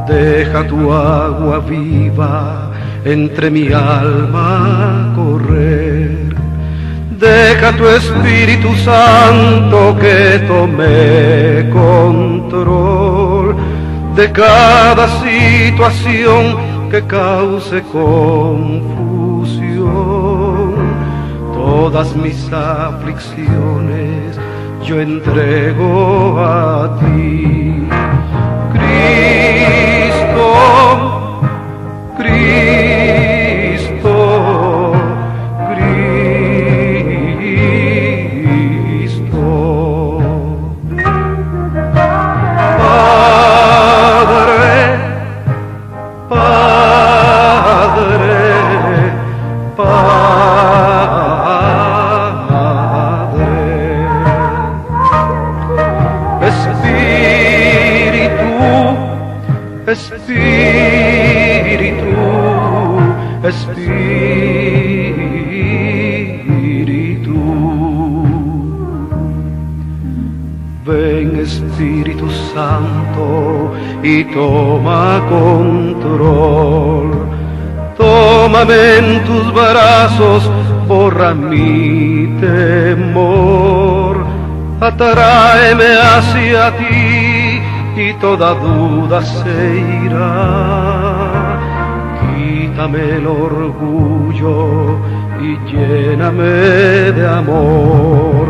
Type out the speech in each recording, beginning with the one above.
Deja tu agua viva entre mi alma correr. Deja tu Espíritu Santo que tome control de cada situación que cause confusión. Todas mis aflicciones yo entrego a ti. Cristo, Cristo, Cristo. Padre, Padre, Padre. Espíritu, Espíritu. Ven Espíritu Santo y toma control. Tómame en tus brazos, borra mi temor. Atráeme hacia ti y toda duda se irá. Quítame el orgullo y lléname de amor.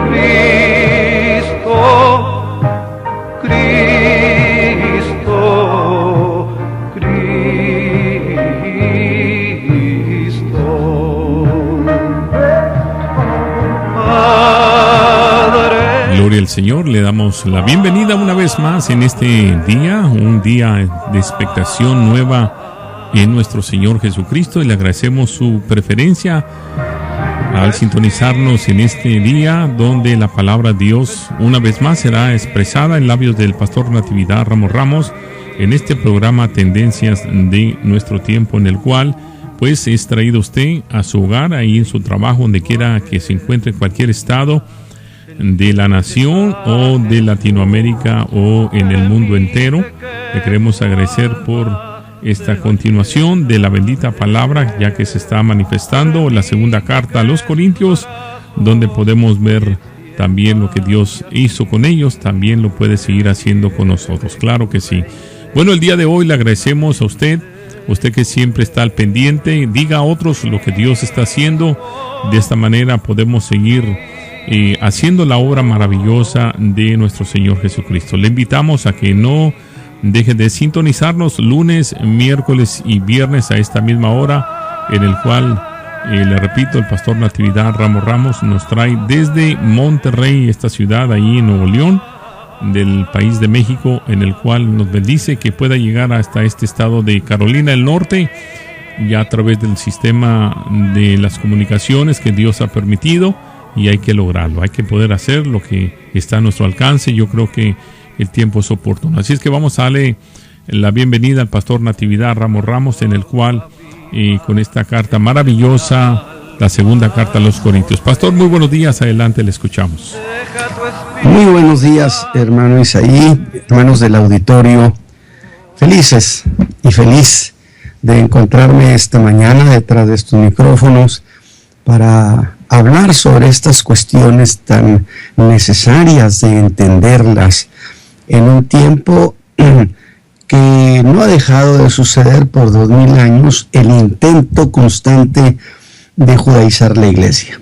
Cristo, Cristo, Cristo. Gloria al Señor, le damos la bienvenida una vez más en este día, un día de expectación nueva en nuestro Señor Jesucristo, y le agradecemos su preferencia al sintonizarnos en este día donde la palabra de Dios una vez más será expresada en labios del pastor Natividad Ramos en este programa Tendencias de Nuestro Tiempo, en el cual pues es traído usted a su hogar, ahí en su trabajo, donde quiera que se encuentre, en cualquier estado de la nación o de Latinoamérica o en el mundo entero. Le queremos agradecer por esta continuación de la bendita palabra, ya que se está manifestando la segunda carta a los Corintios, donde podemos ver también lo que Dios hizo con ellos, también lo puede seguir haciendo con nosotros, claro que sí. Bueno, el día de hoy le agradecemos a usted que siempre está al pendiente, diga a otros lo que Dios está haciendo. De esta manera podemos seguir haciendo la obra maravillosa de nuestro Señor Jesucristo. Le invitamos a que no deje de sintonizarnos lunes, miércoles y viernes a esta misma hora, en el cual, le repito, el pastor Natividad Ramos nos trae desde Monterrey, esta ciudad ahí en Nuevo León, del país de México, en el cual nos bendice que pueda llegar hasta este estado de Carolina del Norte, ya a través del sistema de las comunicaciones que Dios ha permitido. Y hay que lograrlo, hay que poder hacer lo que está a nuestro alcance. Yo creo que el tiempo es oportuno. Así es que vamos a darle la bienvenida al pastor Natividad Ramos, en el cual, con esta carta maravillosa, la segunda carta a los Corintios. Pastor, muy buenos días, adelante, le escuchamos. Muy buenos días, hermano Isaí, hermanos del auditorio. Felices y feliz de encontrarme esta mañana detrás de estos micrófonos para hablar sobre estas cuestiones tan necesarias de entenderlas en un tiempo que no ha dejado de suceder por 2000 años, el intento constante de judaizar la iglesia.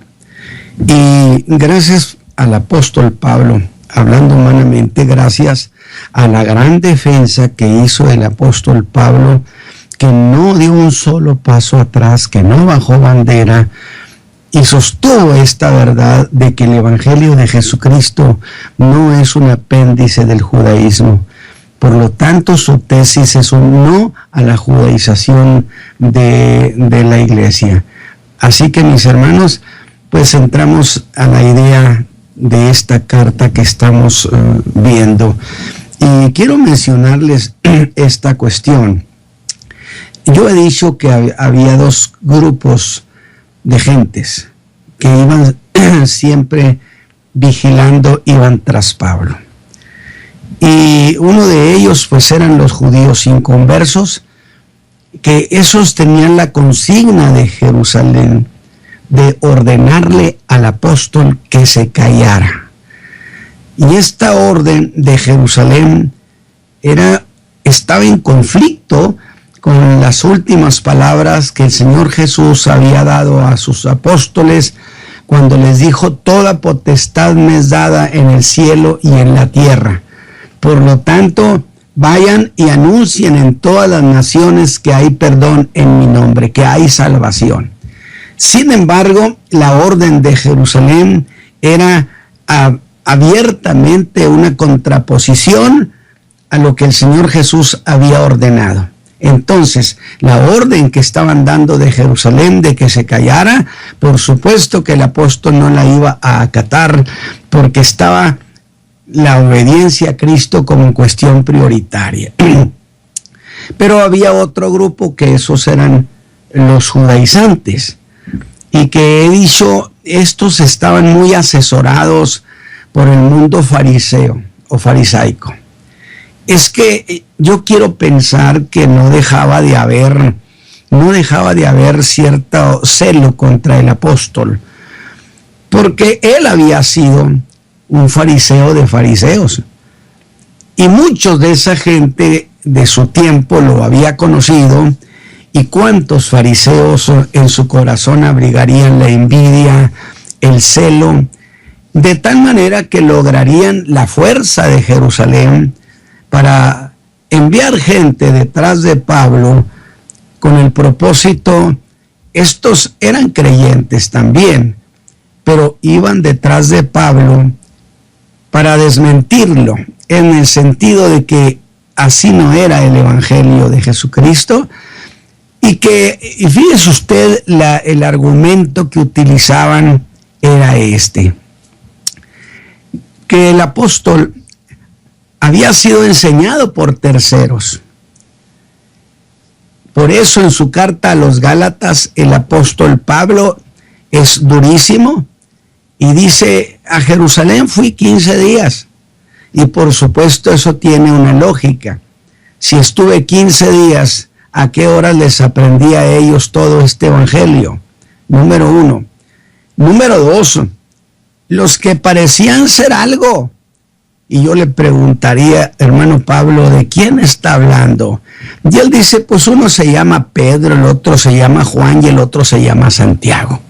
Y gracias al apóstol Pablo, hablando humanamente, gracias a la gran defensa que hizo el apóstol Pablo, que no dio un solo paso atrás, que no bajó bandera y sostuvo esta verdad de que el Evangelio de Jesucristo no es un apéndice del judaísmo. Por lo tanto, su tesis es un no a la judaización de la iglesia. Así que, mis hermanos, pues entramos a la idea de esta carta que estamos viendo. Y quiero mencionarles esta cuestión. Yo he dicho que había dos grupos de gentes que iban siempre vigilando, iban tras Pablo. Y uno de ellos pues eran los judíos inconversos, que esos tenían la consigna de Jerusalén de ordenarle al apóstol que se callara. Y esta orden de Jerusalén estaba en conflicto con las últimas palabras que el Señor Jesús había dado a sus apóstoles cuando les dijo: toda potestad me es dada en el cielo y en la tierra. Por lo tanto, vayan y anuncien en todas las naciones que hay perdón en mi nombre, que hay salvación. Sin embargo, la orden de Jerusalén era abiertamente una contraposición a lo que el Señor Jesús había ordenado. Entonces, la orden que estaban dando de Jerusalén de que se callara, por supuesto que el apóstol no la iba a acatar, porque estaba la obediencia a Cristo como cuestión prioritaria. Pero había otro grupo que esos eran los judaizantes, y que he dicho, estos estaban muy asesorados por el mundo fariseo o farisaico. Es que yo quiero pensar que no dejaba de haber cierto celo contra el apóstol, porque él había sido un fariseo de fariseos, y muchos de esa gente de su tiempo lo había conocido. ¿Y cuántos fariseos en su corazón abrigarían la envidia, el celo, de tal manera que lograrían la fuerza de Jerusalén para enviar gente detrás de Pablo con el propósito? Estos eran creyentes también, pero iban detrás de Pablo para desmentirlo, en el sentido de que así no era el Evangelio de Jesucristo. Y fíjese usted, el argumento que utilizaban era que el apóstol había sido enseñado por terceros. Por eso en su carta a los Gálatas el apóstol Pablo es durísimo y dice: a Jerusalén fui 15 días. Y por supuesto eso tiene una lógica. Si estuve 15 días, ¿a qué horas les aprendí a ellos todo este evangelio? Número 1. Número 2, los que parecían ser algo. Y yo le preguntaría: hermano Pablo, ¿de quién está hablando? Y él dice: pues uno se llama Pedro, el otro se llama Juan y el otro se llama Santiago.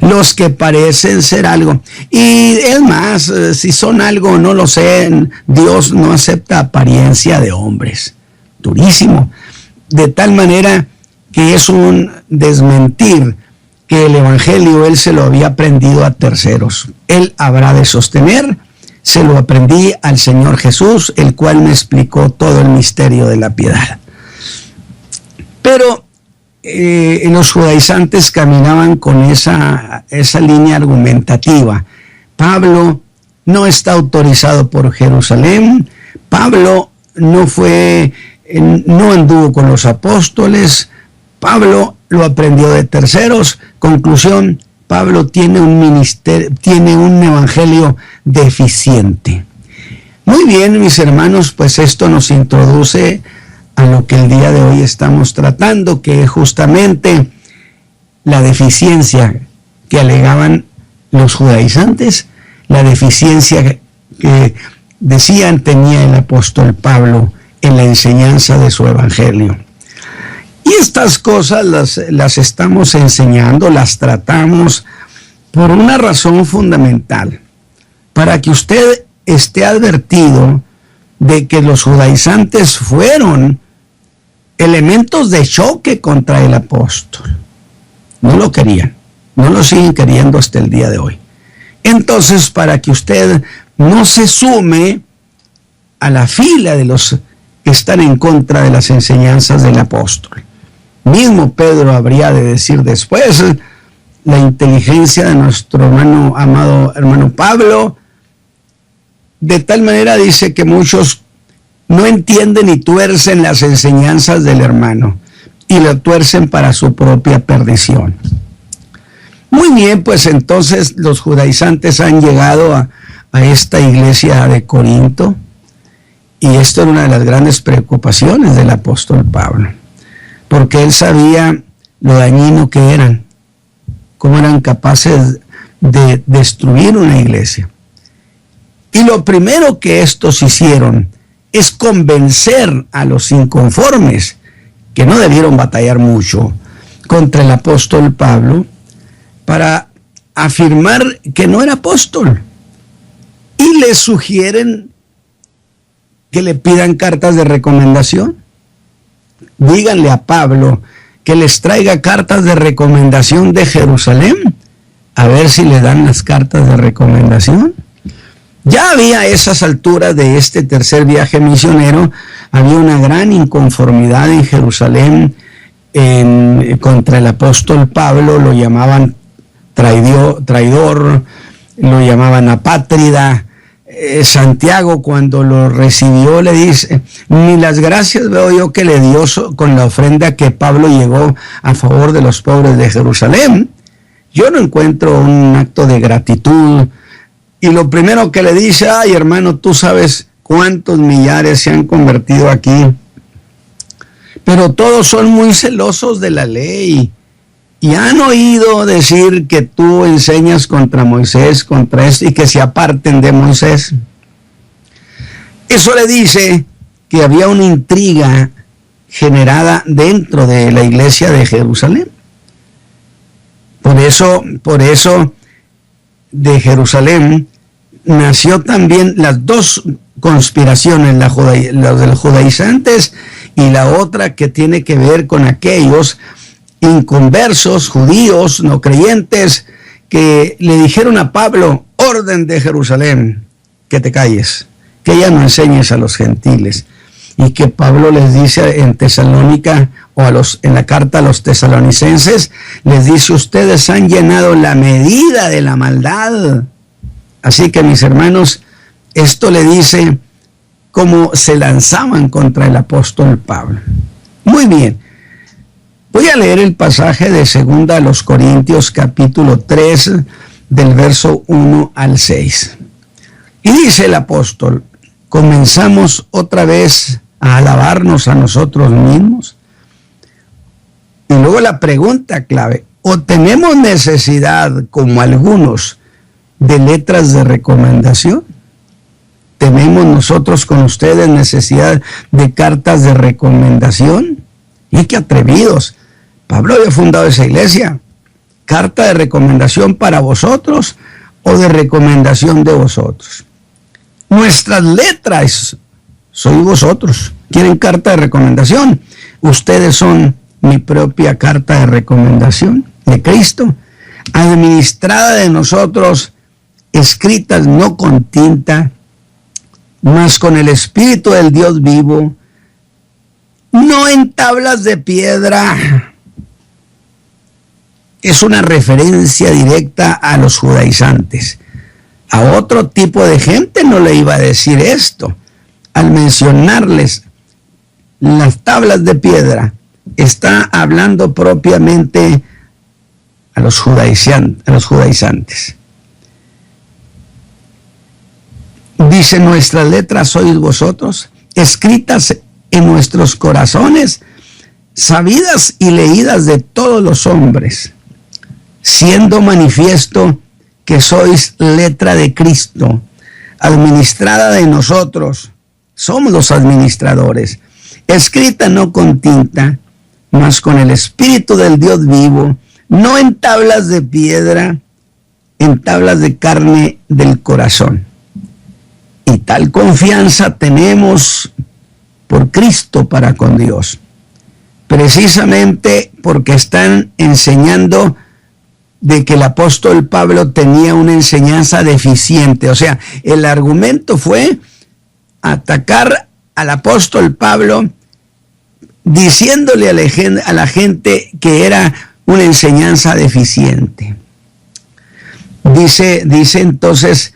Los que parecen ser algo. Y es más, si son algo, no lo sé, Dios no acepta apariencia de hombres. Durísimo. De tal manera que es un desmentir que el evangelio él se lo había aprendido a terceros. Él habrá de sostener: se lo aprendí al Señor Jesús, el cual me explicó todo el misterio de la piedad. Pero los judaizantes caminaban con esa línea argumentativa. Pablo no está autorizado por Jerusalén. Pablo no anduvo con los apóstoles. Pablo lo aprendió de terceros. Conclusión: Pablo tiene un evangelio deficiente. Muy bien, mis hermanos, pues esto nos introduce a lo que el día de hoy estamos tratando, que es justamente la deficiencia que alegaban los judaizantes, la deficiencia que decían tenía el apóstol Pablo en la enseñanza de su evangelio. Y estas cosas las estamos enseñando, las tratamos por una razón fundamental: para que usted esté advertido de que los judaizantes fueron elementos de choque contra el apóstol. No lo querían, no lo siguen queriendo hasta el día de hoy. Entonces, para que usted no se sume a la fila de los que están en contra de las enseñanzas del apóstol. Mismo Pedro habría de decir después, la inteligencia de nuestro amado hermano Pablo, de tal manera dice que muchos no entienden y tuercen las enseñanzas del hermano y lo tuercen para su propia perdición. Muy bien, pues entonces los judaizantes han llegado a esta iglesia de Corinto, y esto era una de las grandes preocupaciones del apóstol Pablo, porque él sabía lo dañino que eran, cómo eran capaces de destruir una iglesia. Y lo primero que estos hicieron es convencer a los inconformes, que no debieron batallar mucho contra el apóstol Pablo, para afirmar que no era apóstol. Y les sugieren que le pidan cartas de recomendación. Díganle a Pablo que les traiga cartas de recomendación de Jerusalén, a ver si le dan las cartas de recomendación. Ya había a esas alturas de este tercer viaje misionero, había una gran inconformidad en Jerusalén contra el apóstol Pablo. Lo llamaban traidor, lo llamaban apátrida. Santiago, cuando lo recibió, le dice: ni las gracias veo yo que le dio con la ofrenda que Pablo llegó a favor de los pobres de Jerusalén. Yo no encuentro un acto de gratitud. Y lo primero que le dice: ay, hermano, tú sabes cuántos millares se han convertido aquí, pero todos son muy celosos de la ley y han oído decir que tú enseñas contra Moisés, contra esto, y que se aparten de Moisés. Eso le dice que había una intriga generada dentro de la iglesia de Jerusalén. Por eso de Jerusalén nació también las dos conspiraciones, la de los judaizantes y la otra que tiene que ver con aquellos inconversos, judíos, no creyentes, que le dijeron a Pablo: orden de Jerusalén, que te calles, que ya no enseñes a los gentiles. Y que Pablo les dice en Tesalónica, o en la carta a los tesalonicenses, les dice: ustedes han llenado la medida de la maldad. Así que, mis hermanos, esto le dice cómo se lanzaban contra el apóstol Pablo. Muy bien. Voy a leer el pasaje de 2 a los Corintios, capítulo 3, del verso 1 al 6. Y dice el apóstol: ¿comenzamos otra vez a alabarnos a nosotros mismos? Y luego la pregunta clave: ¿o tenemos necesidad, como algunos, de letras de recomendación? ¿Tenemos nosotros con ustedes necesidad de cartas de recomendación? ¡Y qué atrevidos! Pablo había fundado esa iglesia. ¿Carta de recomendación para vosotros o de recomendación de vosotros? Nuestras letras sois vosotros. ¿Quieren carta de recomendación? Ustedes son mi propia carta de recomendación de Cristo, administrada de nosotros, escritas no con tinta, mas con el Espíritu del Dios vivo, no en tablas de piedra. Es una referencia directa a los judaizantes. A otro tipo de gente no le iba a decir esto. Al mencionarles las tablas de piedra, está hablando propiamente a los judaizantes. Dice: nuestras letras sois vosotros, escritas en nuestros corazones, sabidas y leídas de todos los hombres, siendo manifiesto que sois letra de Cristo, administrada de nosotros, somos los administradores, escrita no con tinta, mas con el Espíritu del Dios vivo, no en tablas de piedra, en tablas de carne del corazón. Y tal confianza tenemos por Cristo para con Dios, precisamente porque están enseñando de que el apóstol Pablo tenía una enseñanza deficiente. O sea, el argumento fue atacar al apóstol Pablo diciéndole a la gente que era una enseñanza deficiente. Dice entonces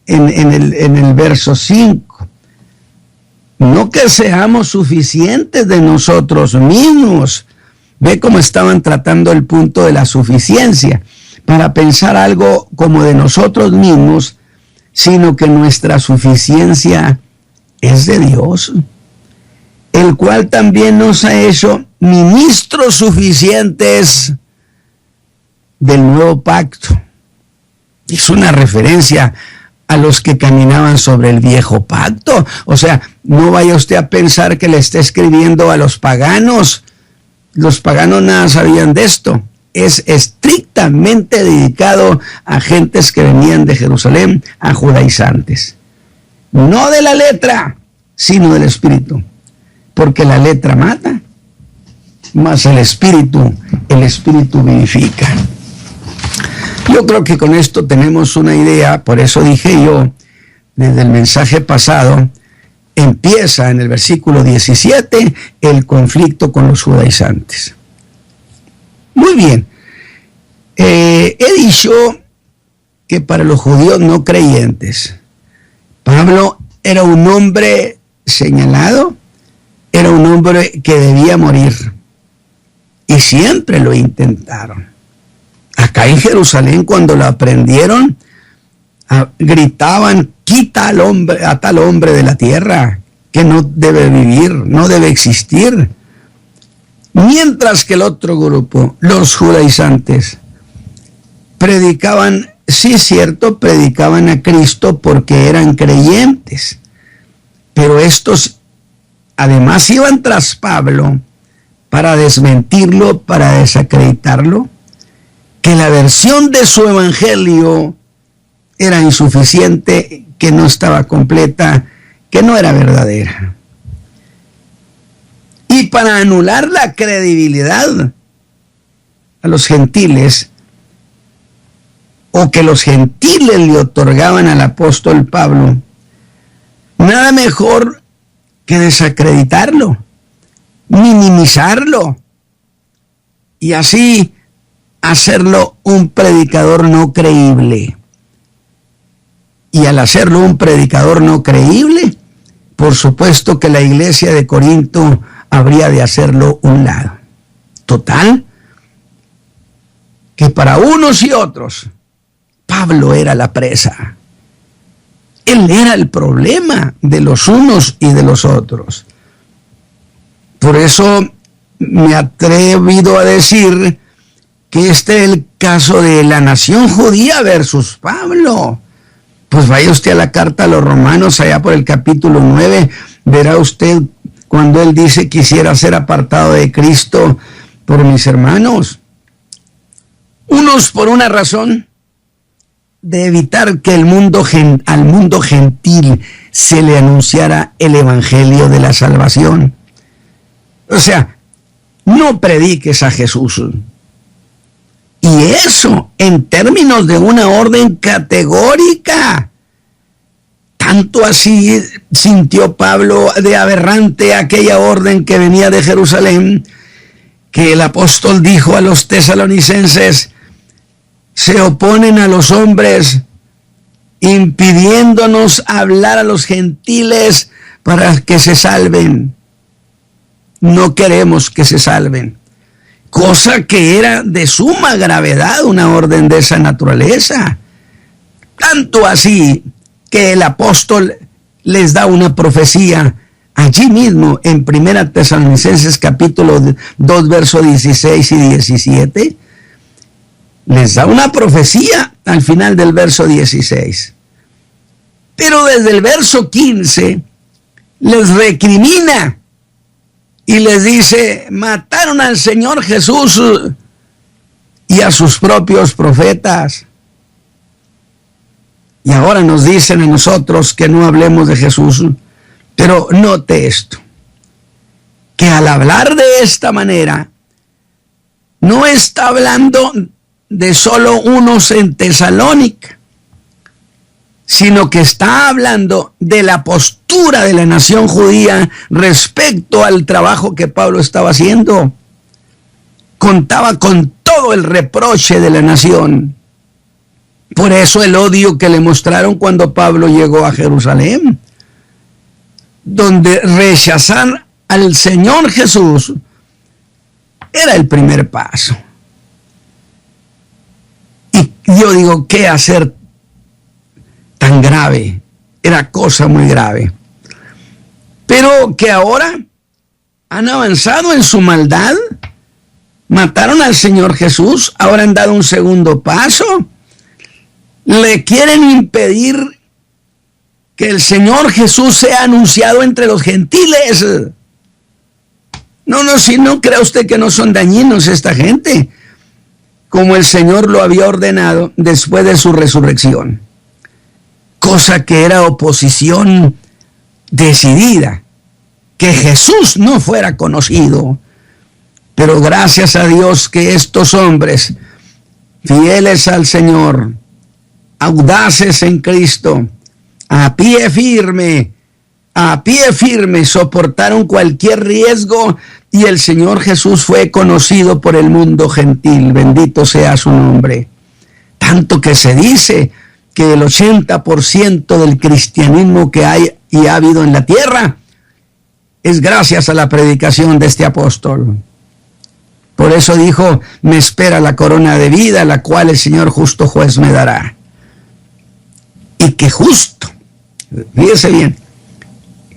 en el verso 5, no que seamos suficientes de nosotros mismos. Ve cómo estaban tratando el punto de la suficiencia, para pensar algo como de nosotros mismos, sino que nuestra suficiencia es de Dios, el cual también nos ha hecho ministros suficientes del nuevo pacto. Es una referencia a los que caminaban sobre el viejo pacto. O sea, no vaya usted a pensar que le está escribiendo a los paganos. Los paganos nada sabían de esto. Es estrictamente dedicado a gentes que venían de Jerusalén, a judaizantes. No de la letra, sino del espíritu. Porque la letra mata, mas el espíritu vivifica. Yo creo que con esto tenemos una idea. Por eso dije yo, desde el mensaje pasado, empieza en el versículo 17 el conflicto con los judaizantes. Muy bien. He dicho que para los judíos no creyentes, Pablo era un hombre señalado, era un hombre que debía morir. Y siempre lo intentaron. Acá en Jerusalén, cuando lo aprendieron, gritaban: quita a tal hombre de la tierra, que no debe vivir, no debe existir. Mientras que el otro grupo, los judaizantes, predicaban, sí es cierto, predicaban a Cristo porque eran creyentes, pero estos además iban tras Pablo para desmentirlo, para desacreditarlo, que la versión de su evangelio era insuficiente, que no estaba completa, que no era verdadera. Y para anular la credibilidad a los gentiles, o que los gentiles le otorgaban al apóstol Pablo, nada mejor que desacreditarlo, minimizarlo, y así hacerlo un predicador no creíble. Y al hacerlo un predicador no creíble, por supuesto que la iglesia de Corinto habría de hacerlo un lado. Total, que para unos y otros, Pablo era la presa. Él era el problema de los unos y de los otros. Por eso me he atrevido a decir que este es el caso de la nación judía versus Pablo. Pues vaya usted a la carta a los Romanos, allá por el capítulo 9, verá usted cuando él dice: quisiera ser apartado de Cristo por mis hermanos. Unos por una razón de evitar que al mundo gentil se le anunciara el evangelio de la salvación. O sea, no prediques a Jesús. Y eso en términos de una orden categórica. Tanto así sintió Pablo de aberrante aquella orden que venía de Jerusalén, que el apóstol dijo a los tesalonicenses: se oponen a los hombres, impidiéndonos hablar a los gentiles para que se salven. No queremos que se salven. Cosa que era de suma gravedad una orden de esa naturaleza. Tanto así que el apóstol les da una profecía allí mismo en 1 Tesalonicenses capítulo 2, versos 16 y 17. Les da una profecía al final del verso 16. Pero desde el verso 15 les recrimina y les dice: mataron al Señor Jesús y a sus propios profetas. Y ahora nos dicen a nosotros que no hablemos de Jesús. Pero note esto, que al hablar de esta manera, no está hablando de solo unos en Tesalónica, sino que está hablando de la postura de la nación judía respecto al trabajo que Pablo estaba haciendo. Contaba con todo el reproche de la nación. Por eso el odio que le mostraron cuando Pablo llegó a Jerusalén, donde rechazar al Señor Jesús era el primer paso. Y yo digo, ¿qué hacer tan grave? Era cosa muy grave. Pero que ahora han avanzado en su maldad, mataron al Señor Jesús, ahora han dado un segundo paso, le quieren impedir que el Señor Jesús sea anunciado entre los gentiles. Si no crea usted que no son dañinos esta gente, como el Señor lo había ordenado después de su resurrección. Cosa que era oposición decidida, que Jesús no fuera conocido. Pero gracias a Dios que estos hombres, fieles al Señor, audaces en Cristo, a pie firme, soportaron cualquier riesgo y el Señor Jesús fue conocido por el mundo gentil. Bendito sea su nombre. Tanto que se dice que el 80% del cristianismo que hay y ha habido en la tierra es gracias a la predicación de este apóstol. Por eso dijo, me espera la corona de vida, la cual el Señor justo juez me dará. Y que justo, fíjese bien,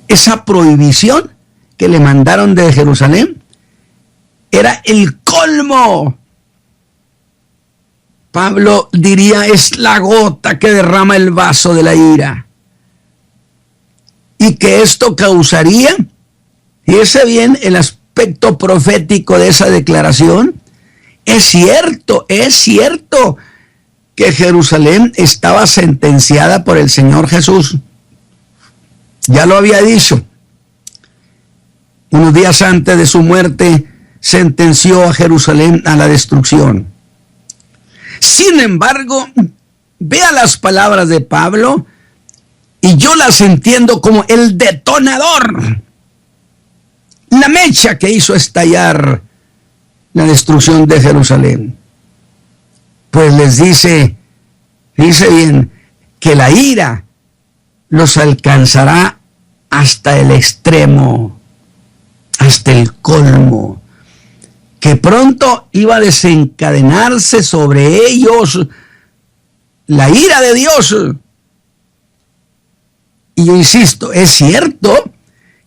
esa prohibición que le mandaron de Jerusalén era el colmo. Pablo diría, es la gota que derrama el vaso de la ira. Y que esto causaría, fíjese bien el aspecto profético de esa declaración. Es cierto que Jerusalén estaba sentenciada por el Señor Jesús. Ya lo había dicho. Unos días antes de su muerte, sentenció a Jerusalén a la destrucción. Sin embargo, vea las palabras de Pablo y yo las entiendo como el detonador, la mecha que hizo estallar la destrucción de Jerusalén. Pues les dice bien, que la ira los alcanzará hasta el extremo, hasta el colmo, que pronto iba a desencadenarse sobre ellos la ira de Dios. Y yo insisto, es cierto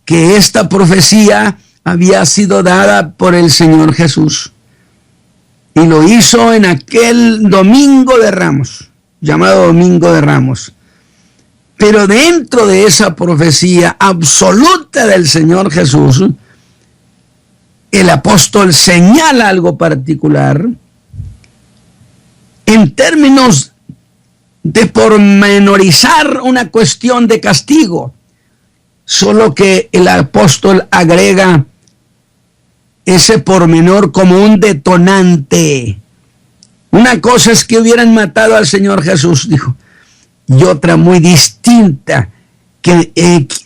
que esta profecía había sido dada por el Señor Jesús. Y lo hizo en aquel Domingo de Ramos, llamado Domingo de Ramos. Pero dentro de esa profecía absoluta del Señor Jesús, el apóstol señala algo particular en términos de pormenorizar una cuestión de castigo, solo que el apóstol agrega ese pormenor como un detonante. Una cosa es que hubieran matado al Señor Jesús, dijo, y otra muy distinta, que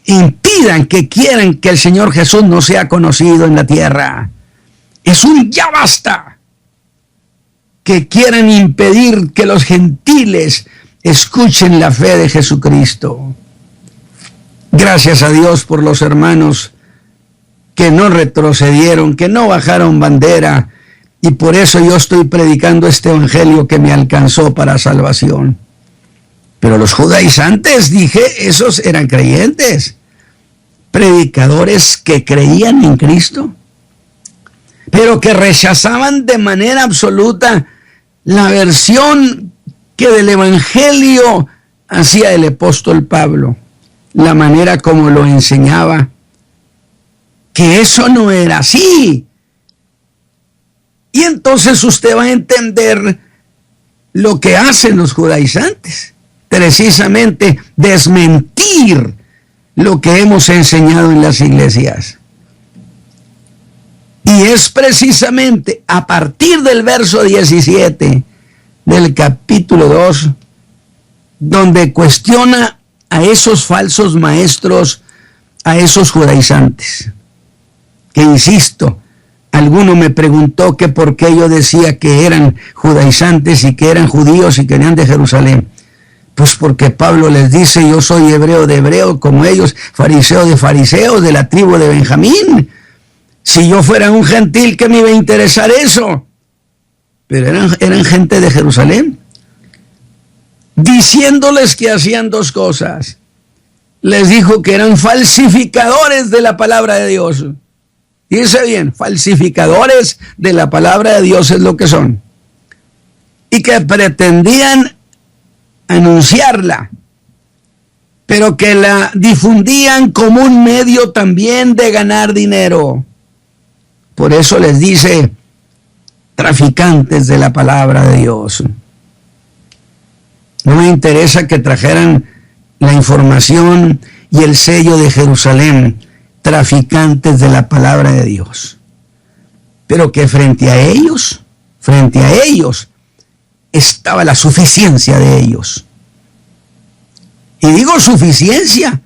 impidan, que quieran que el Señor Jesús no sea conocido en la tierra. Es un ya basta. Que quieran impedir que los gentiles escuchen la fe de Jesucristo. Gracias a Dios por los hermanos que no retrocedieron, que no bajaron bandera, y por eso yo estoy predicando este evangelio que me alcanzó para salvación. Pero los judaizantes, dije, esos eran creyentes, predicadores que creían en Cristo, pero que rechazaban de manera absoluta la versión que del evangelio hacía el apóstol Pablo, la manera como lo enseñaba, que eso no era así. Y entonces usted va a entender lo que hacen los judaizantes. precisamente desmentir lo que hemos enseñado en las iglesias. Y es precisamente a partir del verso 17 del capítulo 2 donde cuestiona a esos falsos maestros, a esos judaizantes. Que insisto, alguno me preguntó que por qué yo decía que eran judaizantes y que eran judíos y que venían de Jerusalén. Pues porque Pablo les dice, yo soy hebreo de hebreos como ellos, fariseo de fariseos, de la tribu de Benjamín. Si yo fuera un gentil, ¿qué me iba a interesar eso? Pero eran gente de Jerusalén. Diciéndoles que hacían dos cosas. Les dijo que eran falsificadores de la palabra de Dios. Dice bien, falsificadores de la palabra de Dios es lo que son. Y que pretendían anunciarla, pero que la difundían como un medio también de ganar dinero. Por eso les dice traficantes de la palabra de Dios. No me interesa que trajeran la información y el sello de Jerusalén, traficantes de la palabra de Dios. Pero que frente a ellos, estaba la suficiencia de ellos. Y digo suficiencia,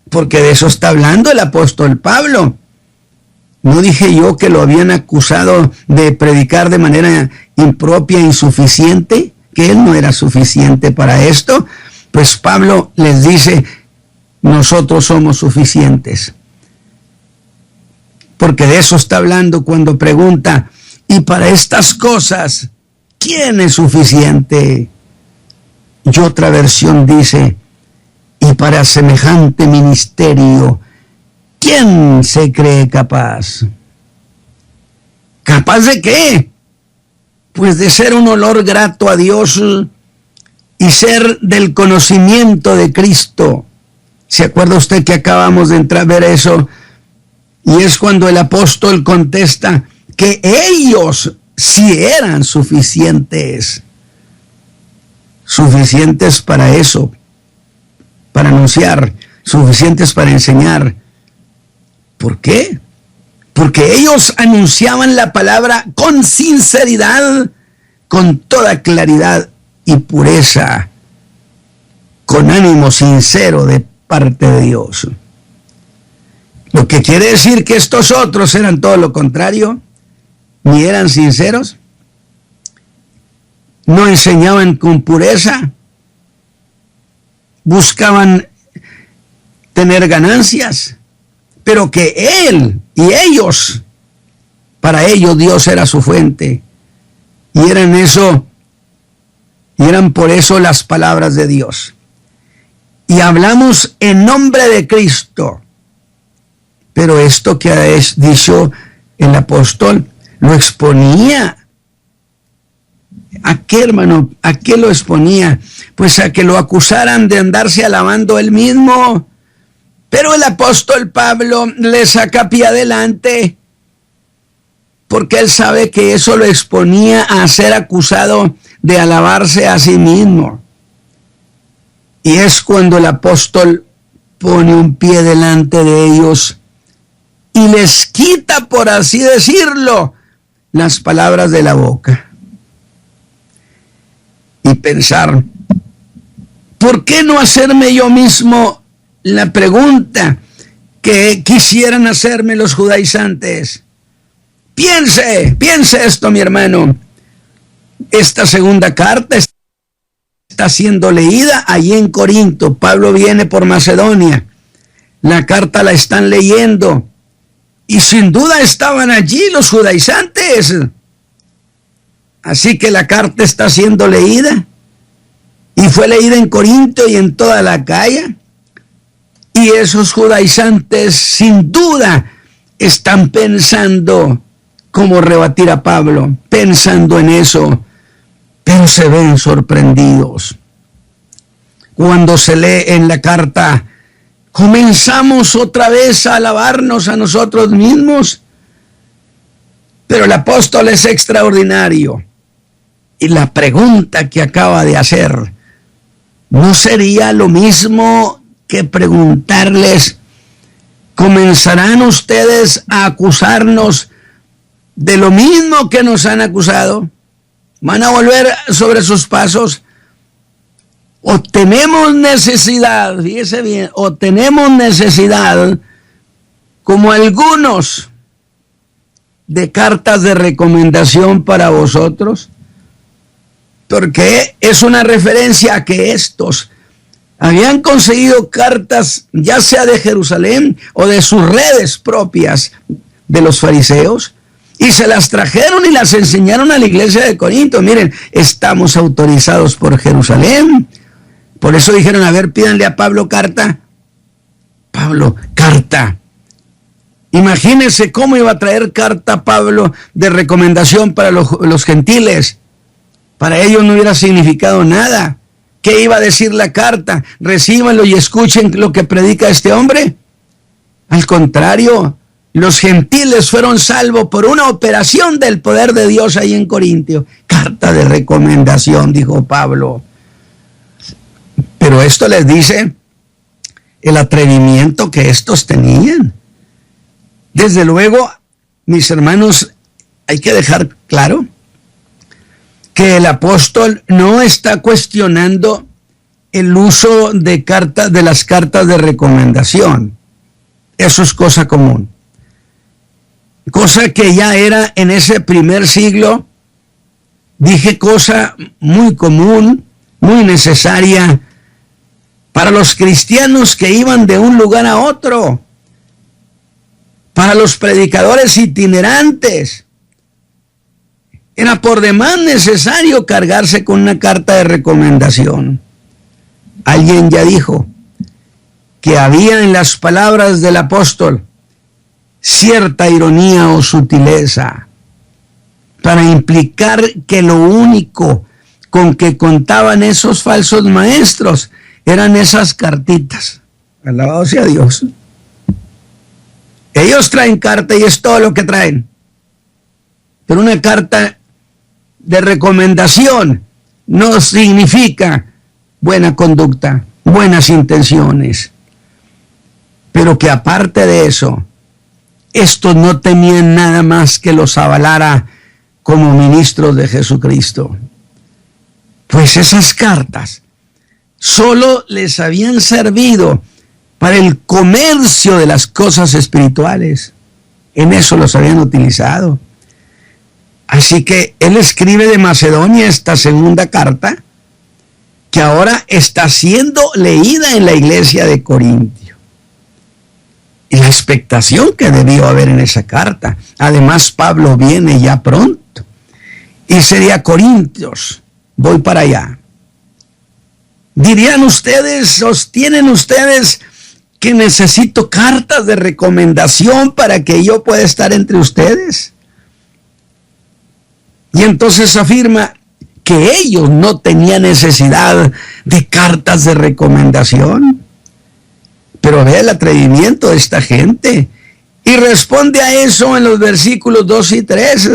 porque de eso está hablando el apóstol Pablo. ¿No dije yo que lo habían acusado de predicar de manera impropia, insuficiente? Que él no era suficiente para esto. Pues Pablo les dice, nosotros somos suficientes. Porque de eso está hablando cuando pregunta, y para estas cosas, ¿quién es suficiente? Y otra versión dice, y para semejante ministerio, ¿quién se cree capaz? ¿Capaz de qué? Pues de ser un olor grato a Dios y ser del conocimiento de Cristo. ¿Se acuerda usted que acabamos de entrar a ver eso? Y es cuando el apóstol contesta que ellos sí eran suficientes. Suficientes para eso, para anunciar, suficientes para enseñar. ¿Por qué? Porque ellos anunciaban la palabra con sinceridad, con toda claridad y pureza, con ánimo sincero de parte de Dios. Lo que quiere decir que estos otros eran todo lo contrario, ni eran sinceros, no enseñaban con pureza, buscaban tener ganancias, pero que él y ellos, para ellos Dios era su fuente, y eran por eso las palabras de Dios. Y hablamos en nombre de Cristo, pero esto que ha dicho el apóstol lo exponía. ¿A qué, hermano? ¿A qué lo exponía? Pues a que lo acusaran de andarse alabando él mismo. Pero el apóstol Pablo le saca pie adelante, porque él sabe que eso lo exponía a ser acusado de alabarse a sí mismo. Y es cuando el apóstol pone un pie delante de ellos y les quita, por así decirlo, las palabras de la boca. Y pensar, ¿por qué no hacerme yo mismo la pregunta que quisieran hacerme los judaizantes? Piense esto, mi hermano. Esta segunda carta está siendo leída allí en Corinto. Pablo viene por Macedonia. La carta la están leyendo. Y sin duda estaban allí los judaizantes. Así que la carta está siendo leída. Y fue leída en Corinto y en toda la Acaya. Y esos judaizantes sin duda están pensando cómo rebatir a Pablo, pensando en eso, pero se ven sorprendidos. Cuando se lee en la carta, comenzamos otra vez a alabarnos a nosotros mismos, pero el apóstol es extraordinario. Y la pregunta que acaba de hacer ¿no sería lo mismo que preguntarles, comenzarán ustedes a acusarnos de lo mismo que nos han acusado? ¿Van a volver sobre sus pasos? ¿O tenemos necesidad, fíjese bien, o tenemos necesidad, como algunos, de cartas de recomendación para vosotros? Porque es una referencia a que estos habían conseguido cartas, ya sea de Jerusalén o de sus redes propias de los fariseos, y se las trajeron y las enseñaron a la iglesia de Corinto. Miren, estamos autorizados por Jerusalén. Por eso dijeron, a ver, pídanle a Pablo carta. Pablo, carta. Imagínense cómo iba a traer carta Pablo de recomendación para los gentiles. Para ellos no hubiera significado nada. ¿Qué iba a decir la carta? Recíbanlo y escuchen lo que predica este hombre. Al contrario, los gentiles fueron salvos por una operación del poder de Dios ahí en Corintio. Carta de recomendación, dijo Pablo. Pero esto les dice el atrevimiento que estos tenían. Desde luego, mis hermanos, hay que dejar claro que el apóstol no está cuestionando el uso de las cartas de recomendación. Eso es cosa común. Cosa que ya era en ese primer siglo, dije, cosa muy común, muy necesaria para los cristianos que iban de un lugar a otro, para los predicadores itinerantes. Era por demás necesario cargarse con una carta de recomendación. Alguien ya dijo que había en las palabras del apóstol cierta ironía o sutileza para implicar que lo único con que contaban esos falsos maestros eran esas cartitas. Alabado sea Dios. Ellos traen carta y es todo lo que traen. Pero una carta de recomendación no significa buena conducta, buenas intenciones. Pero que aparte de eso, estos no temían nada más que los avalara como ministros de Jesucristo. Pues esas cartas solo les habían servido para el comercio de las cosas espirituales. En eso los habían utilizado. Así que él escribe de Macedonia esta segunda carta, que ahora está siendo leída en la iglesia de Corintio. Y la expectación que debió haber en esa carta. Además, Pablo viene ya pronto. Y sería Corintios, voy para allá. Dirían ustedes, sostienen ustedes que necesito cartas de recomendación para que yo pueda estar entre ustedes. Y entonces afirma que ellos no tenían necesidad de cartas de recomendación. Pero vea el atrevimiento de esta gente. Y responde a eso en los versículos 2 y 3.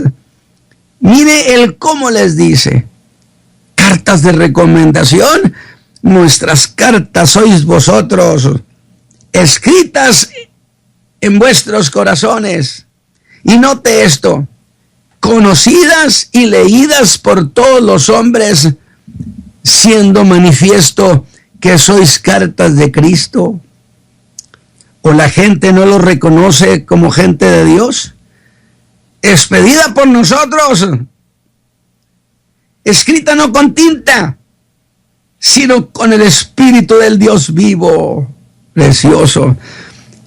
Mire el cómo les dice. Cartas de recomendación. Nuestras cartas sois vosotros, escritas en vuestros corazones. Y note esto. Conocidas y leídas por todos los hombres, siendo manifiesto que sois cartas de Cristo. ¿O la gente no lo reconoce como gente de Dios? Expedida por nosotros, escrita no con tinta, sino con el Espíritu del Dios vivo. Precioso.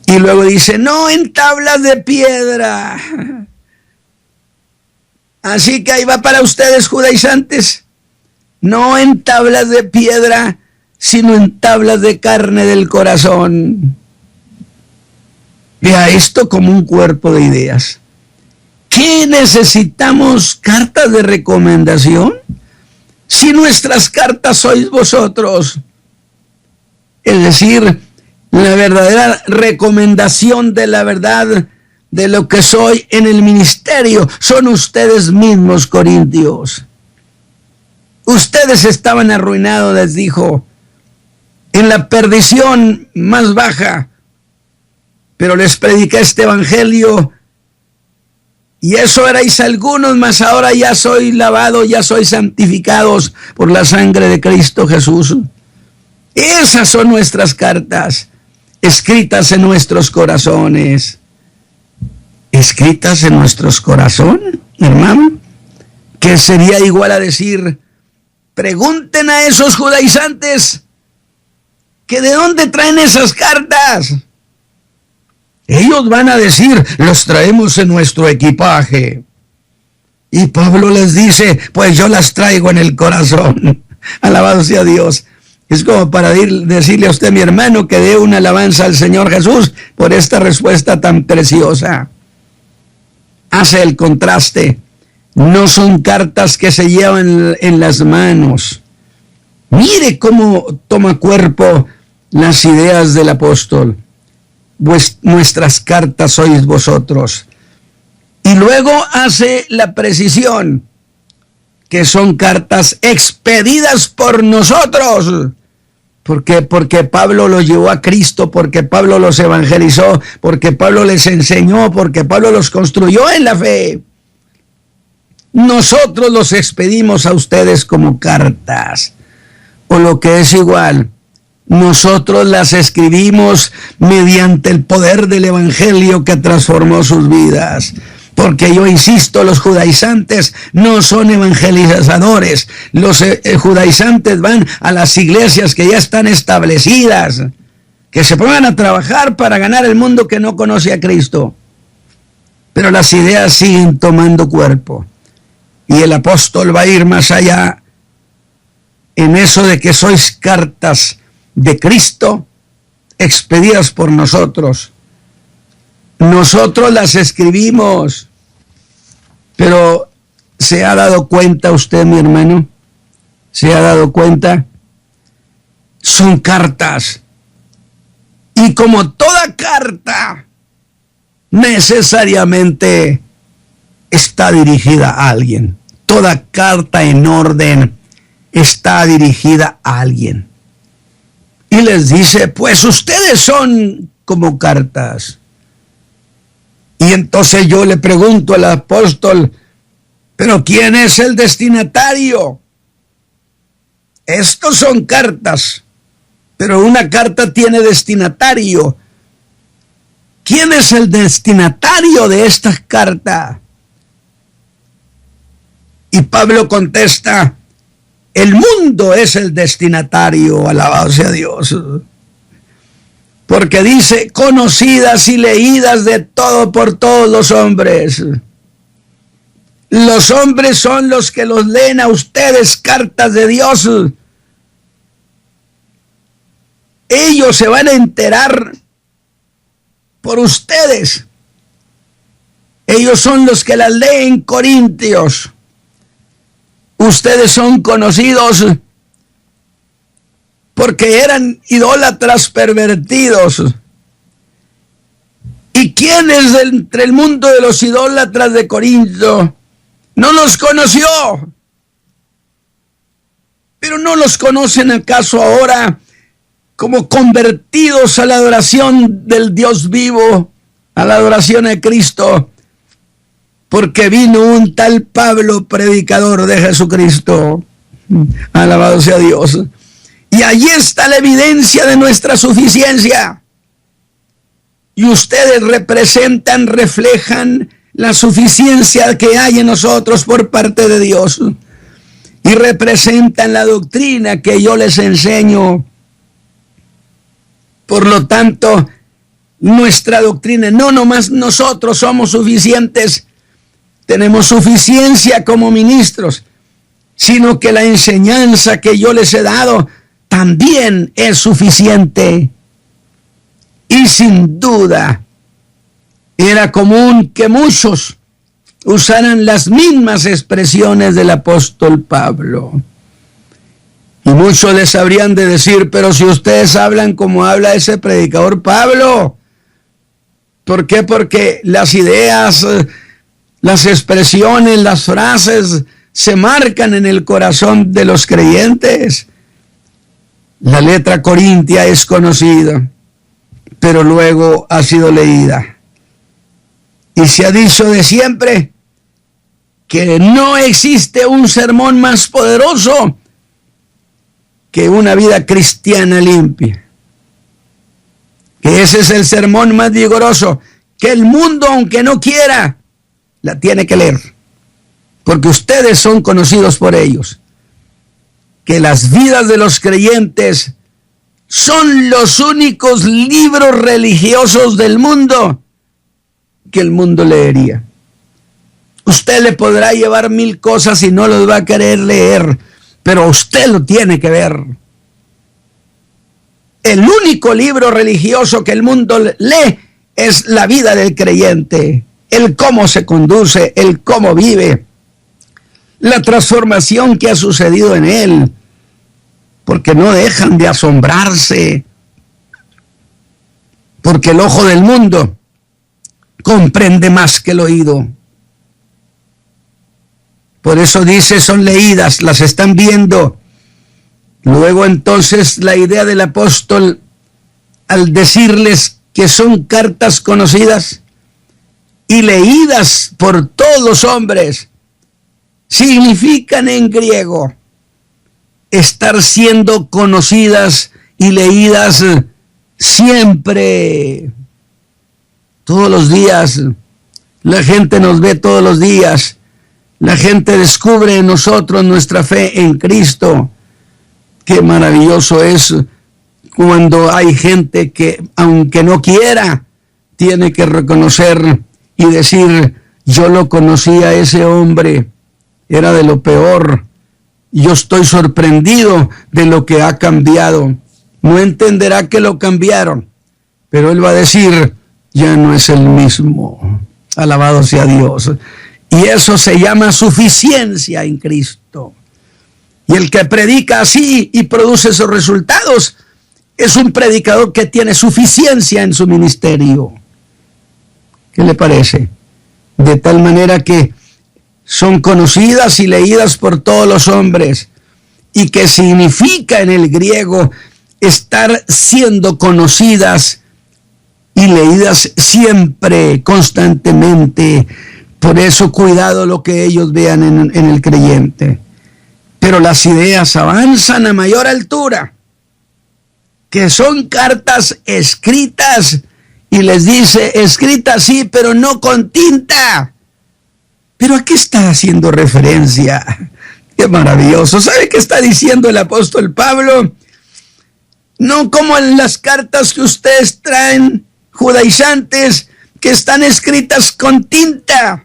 Y luego dice, no en tablas de piedra. Así que ahí va para ustedes, judaizantes, no en tablas de piedra, sino en tablas de carne del corazón. Vea esto como un cuerpo de ideas. ¿Qué necesitamos cartas de recomendación? Si nuestras cartas sois vosotros. Es decir, la verdadera recomendación de la verdad de lo que soy en el ministerio son ustedes mismos, corintios. Ustedes estaban arruinados, les dijo, en la perdición más baja, pero les prediqué este evangelio, y eso erais algunos, mas ahora ya soy lavado, ya sois santificados por la sangre de Cristo Jesús. Esas son nuestras cartas, escritas en nuestros corazones. ¿Escritas en nuestros corazones, hermano? Que sería igual a decir, pregunten a esos judaizantes que de dónde traen esas cartas. Ellos van a decir, los traemos en nuestro equipaje. Y Pablo les dice, pues yo las traigo en el corazón. Alabado sea Dios. Es como para decirle a usted, mi hermano, que dé una alabanza al Señor Jesús por esta respuesta tan preciosa. Hace el contraste. No son cartas que se llevan en las manos. Mire cómo toma cuerpo las ideas del apóstol. Nuestras cartas sois vosotros. Y luego hace la precisión, que son cartas expedidas por nosotros. Porque Pablo los llevó a Cristo, porque Pablo los evangelizó, porque Pablo les enseñó, porque Pablo los construyó en la fe. Nosotros los expedimos a ustedes como cartas, o lo que es igual, nosotros las escribimos mediante el poder del evangelio que transformó sus vidas. Porque yo insisto, los judaizantes no son evangelizadores. Los judaizantes van a las iglesias que ya están establecidas, que se pongan a trabajar para ganar el mundo que no conoce a Cristo. Pero las ideas siguen tomando cuerpo. Y el apóstol va a ir más allá en eso de que sois cartas de Cristo expedidas por nosotros. Nosotros las escribimos, pero ¿se ha dado cuenta usted, mi hermano? ¿Se ha dado cuenta? Son cartas. Y como toda carta, necesariamente está dirigida a alguien. Toda carta en orden está dirigida a alguien. Y les dice, pues ustedes son como cartas. Y entonces yo le pregunto al apóstol, ¿pero quién es el destinatario? Estos son cartas, pero una carta tiene destinatario. ¿Quién es el destinatario de estas cartas? Y Pablo contesta, el mundo es el destinatario, alabado sea Dios. Porque dice, conocidas y leídas de todo por todos los hombres. Los hombres son los que los leen a ustedes, cartas de Dios. Ellos se van a enterar por ustedes. Ellos son los que las leen, Corintios. Ustedes son conocidos porque eran idólatras pervertidos. ¿Y quiénes entre el mundo de los idólatras de Corinto no los conoció? ¿Pero no los conocen acaso ahora como convertidos a la adoración del Dios vivo, a la adoración a Cristo? Porque vino un tal Pablo, predicador de Jesucristo. Alabado sea Dios. Y allí está la evidencia de nuestra suficiencia. Y ustedes representan, reflejan la suficiencia que hay en nosotros por parte de Dios. Y representan la doctrina que yo les enseño. Por lo tanto, nuestra doctrina, no nomás nosotros somos suficientes, tenemos suficiencia como ministros, sino que la enseñanza que yo les he dado también es suficiente. Y sin duda, era común que muchos usaran las mismas expresiones del apóstol Pablo. Y muchos les habrían de decir, pero si ustedes hablan como habla ese predicador Pablo. ¿Por qué? Porque las ideas, las expresiones, las frases se marcan en el corazón de los creyentes. La letra corintia es conocida, pero luego ha sido leída. Y se ha dicho de siempre que no existe un sermón más poderoso que una vida cristiana limpia. Que ese es el sermón más vigoroso, que el mundo, aunque no quiera, la tiene que leer. Porque ustedes son conocidos por ellos. Que las vidas de los creyentes son los únicos libros religiosos del mundo que el mundo leería. Usted le podrá llevar 1000 cosas y no los va a querer leer, pero usted lo tiene que ver. El único libro religioso que el mundo lee es la vida del creyente, el cómo se conduce, el cómo vive, la transformación que ha sucedido en él, porque no dejan de asombrarse, porque el ojo del mundo comprende más que el oído. Por eso dice, son leídas, las están viendo. Luego entonces la idea del apóstol al decirles que son cartas conocidas y leídas por todos los hombres, significan en griego estar siendo conocidas y leídas siempre, todos los días. La gente nos ve todos los días. La gente descubre en nosotros nuestra fe en Cristo. Qué maravilloso es cuando hay gente que, aunque no quiera, tiene que reconocer y decir, yo lo conocí a ese hombre, era de lo peor. Yo estoy sorprendido de lo que ha cambiado. No entenderá que lo cambiaron, pero él va a decir, ya no es el mismo. Alabado sea Dios. Y eso se llama suficiencia en Cristo. Y el que predica así y produce esos resultados es un predicador que tiene suficiencia en su ministerio. ¿Qué le parece? De tal manera que son conocidas y leídas por todos los hombres, y que significa en el griego estar siendo conocidas y leídas siempre, constantemente. Por eso cuidado lo que ellos vean en el creyente. Pero las ideas avanzan a mayor altura, que son cartas escritas, y les dice, escritas sí, pero no con tinta. ¿Pero a qué está haciendo referencia? ¡Qué maravilloso! ¿Sabe qué está diciendo el apóstol Pablo? No como en las cartas que ustedes traen, judaizantes, que están escritas con tinta.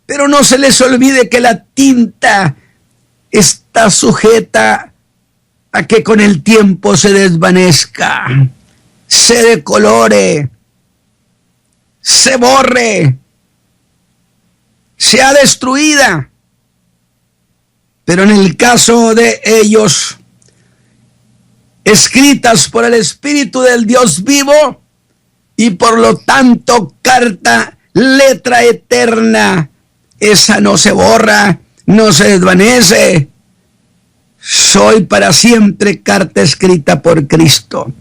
Pero no se les olvide que la tinta está sujeta a que con el tiempo se desvanezca, se decolore, se borre, sea destruida. Pero en el caso de ellos, escritas por el Espíritu del Dios vivo, y por lo tanto carta, letra eterna, esa no se borra, no se desvanece. Soy para siempre carta escrita por Cristo.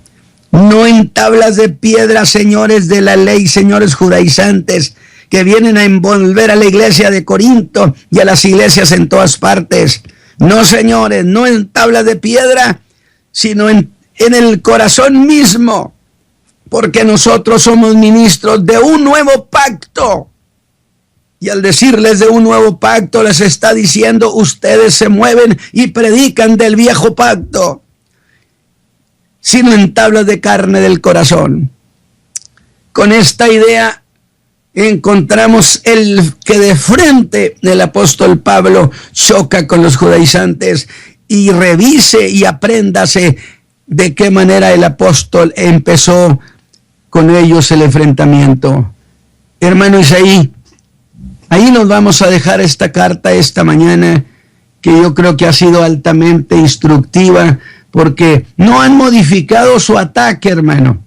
No en tablas de piedra, señores de la ley, señores judaizantes, que vienen a envolver a la iglesia de Corinto y a las iglesias en todas partes. No, señores, no en tablas de piedra, sino en el corazón mismo, porque nosotros somos ministros de un nuevo pacto. Y al decirles de un nuevo pacto, les está diciendo, ustedes se mueven y predican del viejo pacto, sino en tablas de carne del corazón. Con esta idea encontramos el que de frente el apóstol Pablo choca con los judaizantes, y revise y apréndase de qué manera el apóstol empezó con ellos el enfrentamiento. Hermano Isaí, ahí nos vamos a dejar esta carta esta mañana, que yo creo que ha sido altamente instructiva, porque no han modificado su ataque, hermano.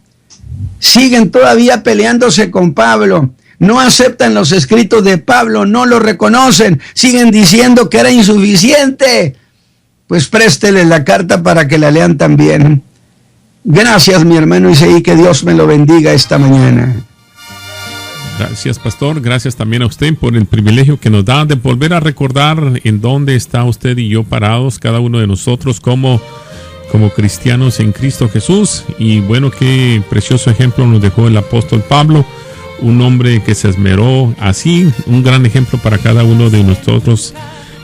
Siguen todavía peleándose con Pablo. No aceptan los escritos de Pablo, no lo reconocen. Siguen diciendo que era insuficiente. pues préstele la carta para que la lean también. Gracias, mi hermano Isaí, que Dios me lo bendiga esta mañana. Gracias, pastor. Gracias también a usted por el privilegio que nos da de volver a recordar en dónde está usted y yo parados, cada uno de nosotros como cristianos en Cristo Jesús. Y bueno, qué precioso ejemplo nos dejó el apóstol Pablo, un hombre que se esmeró así, un gran ejemplo para cada uno de nosotros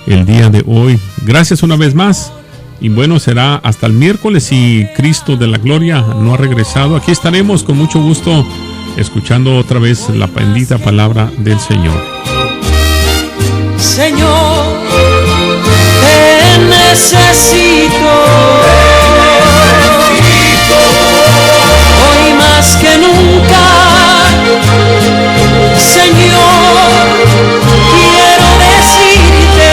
el día de hoy. Gracias una vez más. Y bueno, será hasta el miércoles si Cristo de la Gloria no ha regresado. Aquí estaremos con mucho gusto escuchando otra vez la bendita palabra del Señor. Señor, te necesito, hoy más que nunca. Señor, quiero decirte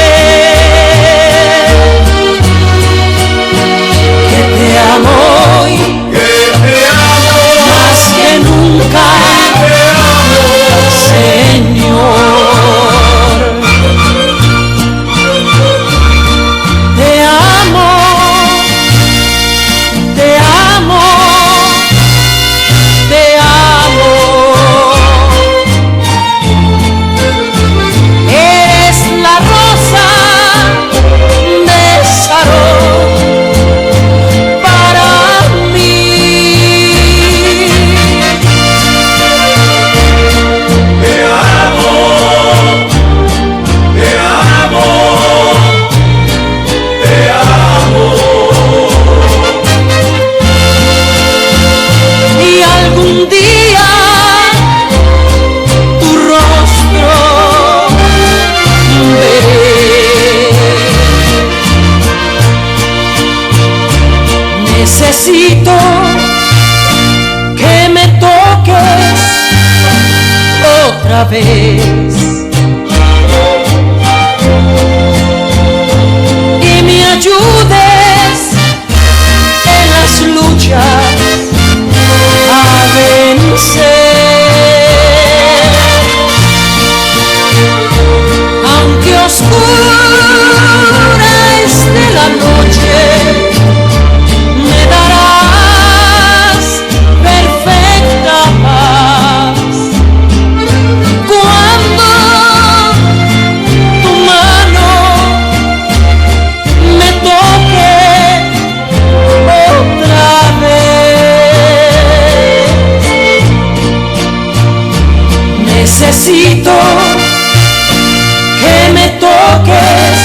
que te amo hoy, más que nunca, Señor. Te amo, te amo, te amo. Eres la rosa de Sarón para mí. Te amo, te amo, te amo. Y algún día tu rostro veré. Necesito que me toques otra vez y me ayudes en las luchas a vencer. Aunque oscura esté la noche, me darás perfecta paz cuando tu mano me toque otra vez. Necesito que me toques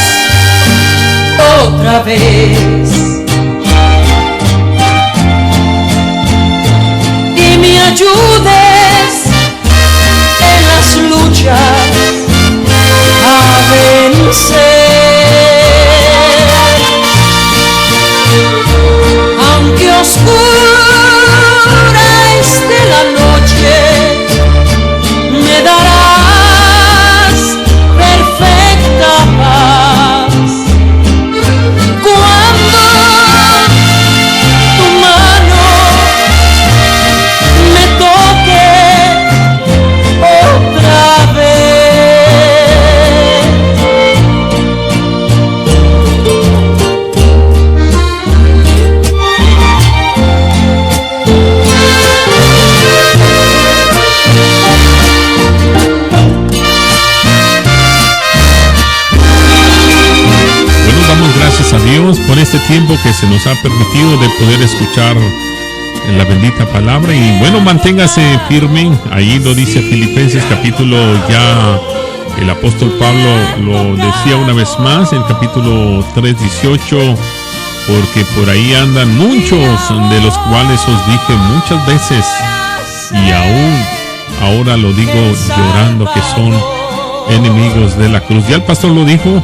otra vez y me ayudes en las luchas a vencer. Aunque oscura esté la noche, me darás perfecta paz cuando tu mano me toque otra vez. Bueno, damos gracias a Dios por este tiempo que se nos ha permitido de poder escuchar la bendita palabra. Y bueno, manténgase firme. Ahí lo dice Filipenses capítulo, ya el apóstol Pablo lo decía una vez más, el capítulo 3:18, porque por ahí andan muchos, de los cuales os dije muchas veces, y aún ahora lo digo llorando, que son enemigos de la cruz. Ya el pastor lo dijo,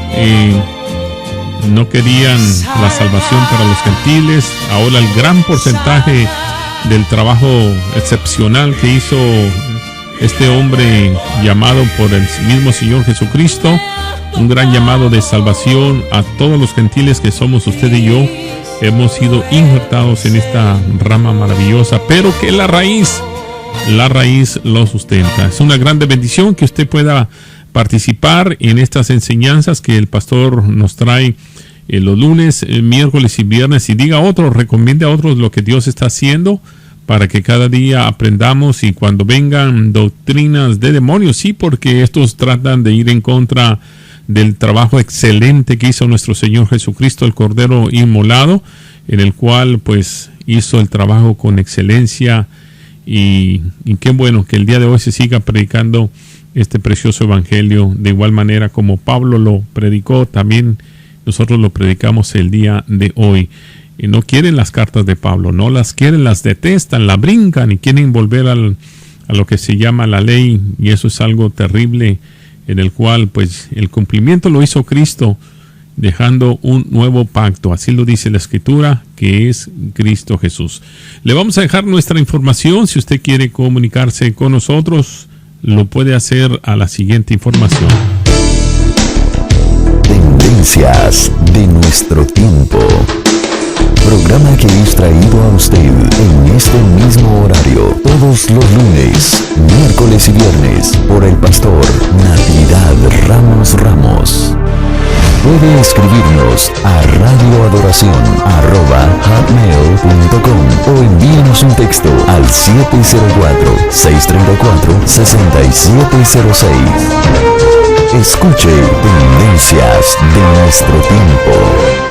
no querían la salvación para los gentiles. Ahora el gran porcentaje del trabajo excepcional que hizo este hombre llamado por el mismo Señor Jesucristo, un gran llamado de salvación a todos los gentiles que somos usted y yo, hemos sido injertados en esta rama maravillosa, pero que la raíz lo sustenta. Es una grande bendición que usted pueda participar en estas enseñanzas que el pastor nos trae los lunes, miércoles y viernes, y diga a otros, recomiende a otros lo que Dios está haciendo para que cada día aprendamos, y cuando vengan doctrinas de demonios, sí, porque estos tratan de ir en contra del trabajo excelente que hizo nuestro Señor Jesucristo, el Cordero inmolado, en el cual pues hizo el trabajo con excelencia, y qué bueno que el día de hoy se siga predicando este precioso evangelio de igual manera como Pablo lo predicó. También nosotros lo predicamos el día de hoy. Y no quieren las cartas de Pablo, no las quieren, las detestan, la brincan y quieren volver a lo que se llama la ley, y eso es algo terrible, en el cual pues el cumplimiento lo hizo Cristo, dejando un nuevo pacto. Así lo dice la Escritura, que es Cristo Jesús. Le vamos a dejar nuestra información. Si usted quiere comunicarse con nosotros, lo puede hacer a la siguiente información. Tendencias de nuestro tiempo. Programa que es traído a usted en este mismo horario todos los lunes, miércoles y viernes por el pastor Natividad Ramos. Puede escribirnos a radioadoración@hotmail.com o envíenos un texto al 704-634-6706. Escuche Tendencias de nuestro tiempo.